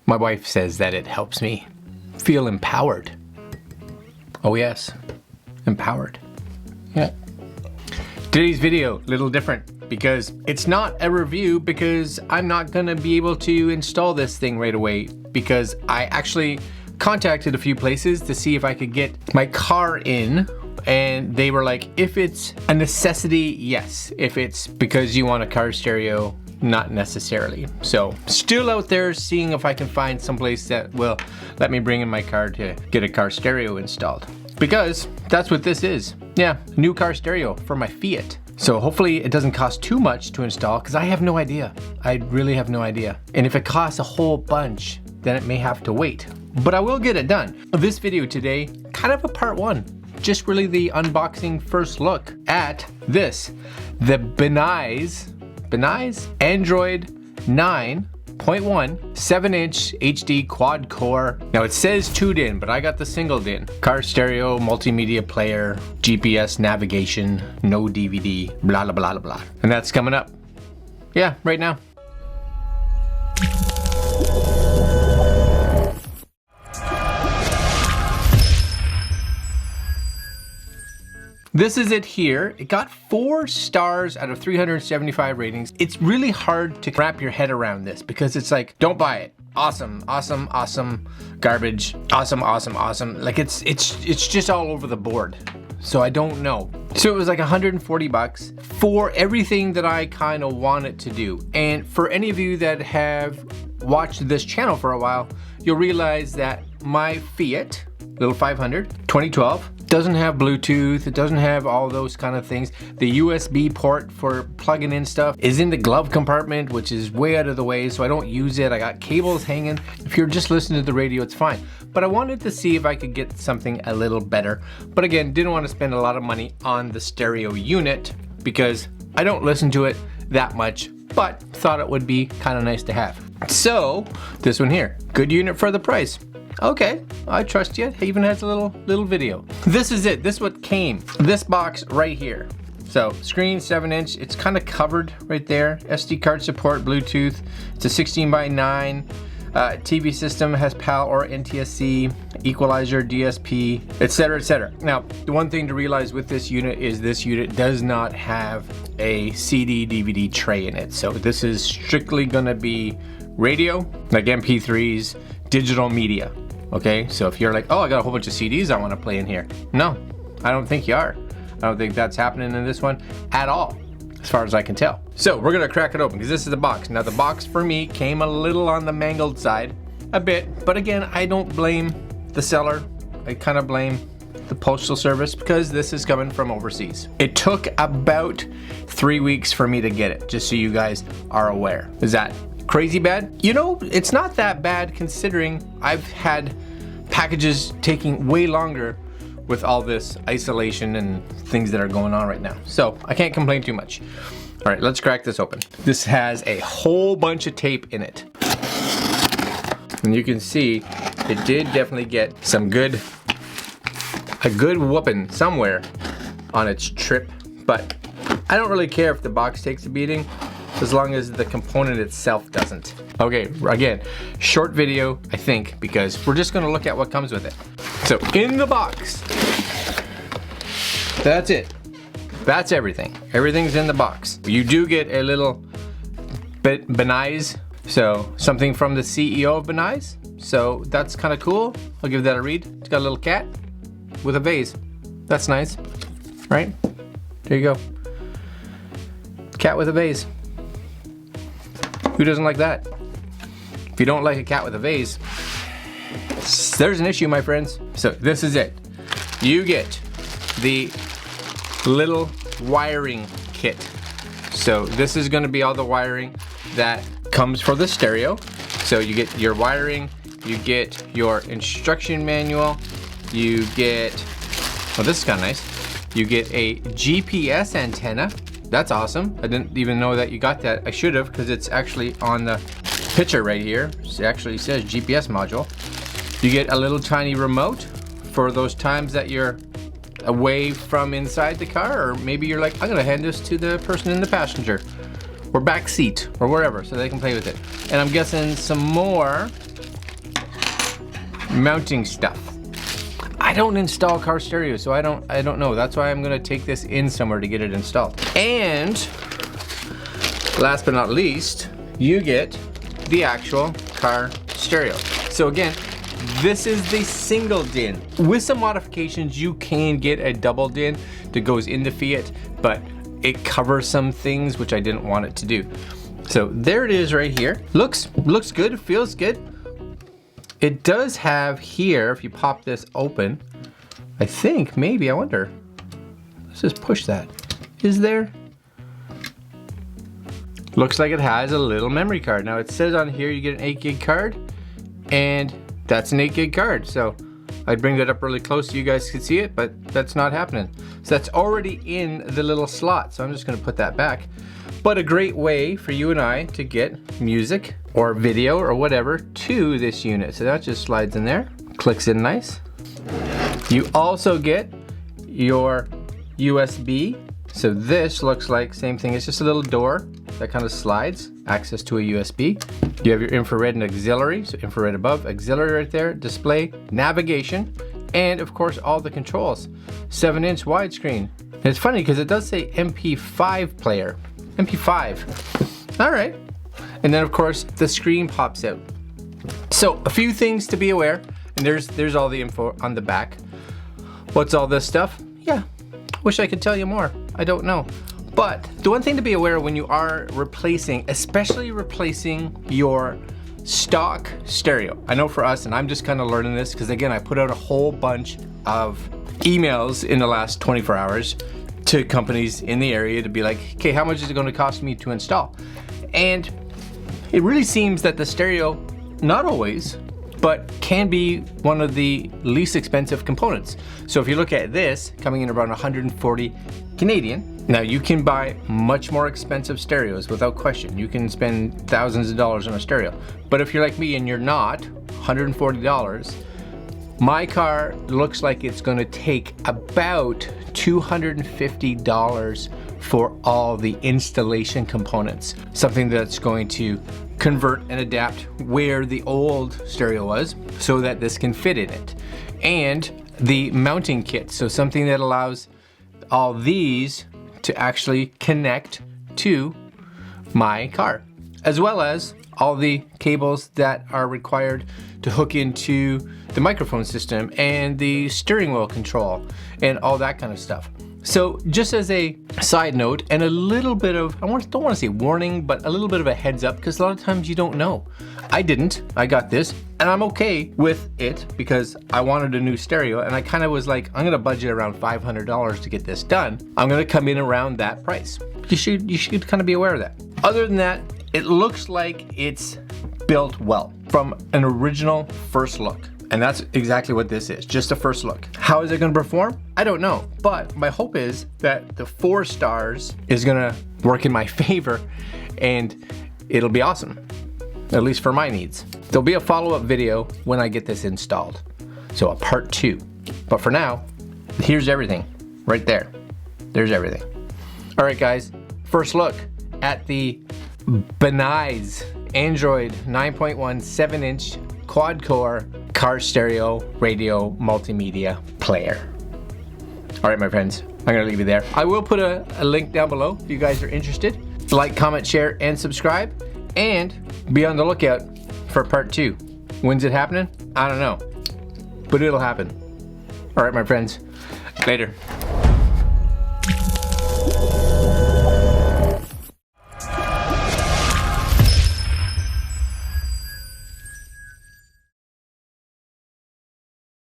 My wife says that it helps me feel empowered. Oh yes, empowered. Yeah. Today's video, a little different because it's not a review, because I'm not gonna be able to install this thing right away, because I actually contacted a few places to see if I could get my car in, and they were like, if it's a necessity, yes. If it's because you want a car stereo, not necessarily. So still out there seeing if I can find someplace that will let me bring in my car to get a car stereo installed, because that's what this is. Yeah, new car stereo for my Fiat. So hopefully it doesn't cost too much to install, because I have no idea. I really have no idea. And if it costs a whole bunch, then it may have to wait. But I will get it done. This video today, kind of a part one. Just really the unboxing first look at this. The Binize Android 9.1 7-inch HD quad core. Now it says 2-din, but I got the single din. Car stereo, multimedia player, GPS navigation, no DVD, blah blah blah blah. And that's coming up. Yeah, right now. This is it here. It got 4 stars out of 375 ratings. It's really hard to wrap your head around this, because it's like, don't buy it. Awesome, awesome, awesome, garbage. Awesome, awesome, awesome. Like it's just all over the board. So I don't know. So it was like 140 bucks for everything that I kind of want it to do. And for any of you that have watched this channel for a while, you'll realize that my Fiat little 500 2012 doesn't have Bluetooth. It doesn't have all those kind of things. The USB port for plugging in stuff is in the glove compartment, which is way out of the way, so I don't use it. I got cables hanging. If you're just listening to the radio, it's fine. But I wanted to see if I could get something a little better. But again, didn't want to spend a lot of money on the stereo unit, because I don't listen to it that much, but thought it would be kind of nice to have. So this one here, good unit for the price. Okay, I trust you. It even has a little video. This is it. This is what came. This box right here. So screen 7-inch. It's kind of covered right there. SD card support, Bluetooth. It's a 16:9. TV system has PAL or NTSC, equalizer, DSP, etc., etc. Now, the one thing to realize with this unit is this unit does not have a CD DVD tray in it. So this is strictly gonna be radio, like MP3s, digital media. Okay, so if you're like, oh, I got a whole bunch of CDs I want to play in here. No, I don't think you are. I don't think that's happening in this one at all, as far as I can tell. So we're gonna crack it open, because this is the box. Now the box for me came a little on the mangled side, a bit, but again, I don't blame the seller. I kind of blame the postal service, because this is coming from overseas. It took about 3 weeks for me to get it, just so you guys are aware. Is that crazy bad? You know, it's not that bad, considering I've had packages taking way longer with all this isolation and things that are going on right now. So I can't complain too much. All right, let's crack this open. This has a whole bunch of tape in it. And you can see it did definitely get a good whooping somewhere on its trip, but I don't really care if the box takes a beating, as long as the component itself doesn't. Okay, again, short video, I think, because we're just gonna look at what comes with it. So in the box, that's it. That's everything. Everything's in the box. You do get a little Binize, so something from the CEO of Binize. So that's kind of cool. I'll give that a read. It's got a little cat with a vase. That's nice, right? There you go. Cat with a vase. Who doesn't like that? If you don't like a cat with a vase, there's an issue, my friends. So this is it. You get the little wiring kit. So this is going to be all the wiring that comes for the stereo. So you get your wiring, you get your instruction manual, you get, oh, this is kind of nice. You get a GPS antenna. That's awesome. I didn't even know that you got that. I should have, because it's actually on the picture right here. It actually says GPS module. You get a little tiny remote for those times that you're away from inside the car, or maybe you're like, I'm gonna hand this to the person in the passenger or back seat or wherever, so they can play with it. And I'm guessing some more mounting stuff. I don't install car stereo, so I don't know. That's why I'm gonna take this in somewhere to get it installed. And last but not least, you get the actual car stereo. So again, this is the single DIN. With some modifications, you can get a double DIN that goes in the Fiat, but it covers some things which I didn't want it to do. So there it is right here. Looks good, feels good. It does have here, if you pop this open, I think maybe, I wonder. Let's just push that. Is there? Looks like it has a little memory card. Now it says on here you get an 8 gig card, and that's an 8 gig card. So I'd bring that up really close so you guys could see it, but that's not happening. So that's already in the little slot. So I'm just gonna put that back. But a great way for you and I to get music or video or whatever to this unit. So that just slides in there, clicks in nice. You also get your USB. So this looks like same thing. It's just a little door that kind of slides, access to a USB. You have your infrared and auxiliary. So infrared above, auxiliary right there, display, navigation, and of course all the controls. 7-inch widescreen. And it's funny because it does say MP5 player. MP5. All right. And then of course the screen pops out. So a few things to be aware, and there's all the info on the back. What's all this stuff? Yeah, wish I could tell you more. I don't know. But the one thing to be aware of when you are replacing, especially replacing your stock stereo. I know for us, and I'm just kind of learning this because again, I put out a whole bunch of emails in the last 24 hours to companies in the area to be like, okay, how much is it going to cost me to install? And it really seems that the stereo, not always, but can be one of the least expensive components. So if you look at this, coming in around 140 Canadian, now you can buy much more expensive stereos without question. You can spend thousands of dollars on a stereo. But if you're like me and you're not, $140, my car looks like it's gonna take about $250 for all the installation components. Something that's going to convert and adapt where the old stereo was so that this can fit in it. And the mounting kit, so something that allows all these to actually connect to my car, as well as all the cables that are required to hook into the microphone system and the steering wheel control and all that kind of stuff. So just as a side note and a little bit of, don't want to say warning, but a little bit of a heads up, because a lot of times you don't know. I didn't, I got this, and I'm okay with it because I wanted a new stereo, and I kind of was like, I'm gonna budget around $500 to get this done. I'm gonna come in around that price. You should kind of be aware of that. Other than that, it looks like it's built well from an original first look. And that's exactly what this is, just a first look. How is it gonna perform? I don't know, but my hope is that the 4 stars is gonna work in my favor and it'll be awesome, at least for my needs. There'll be a follow-up video when I get this installed. So a part 2. But for now, here's everything right there. There's everything. All right, guys, first look at the Binize Android 9.1 7-inch quad-core car stereo radio multimedia player. All right, my friends, I'm gonna leave you there. I will put a link down below if you guys are interested. Like, comment, share, and subscribe, and be on the lookout for part 2. When's it happening? I don't know, but it'll happen. All right, my friends, later.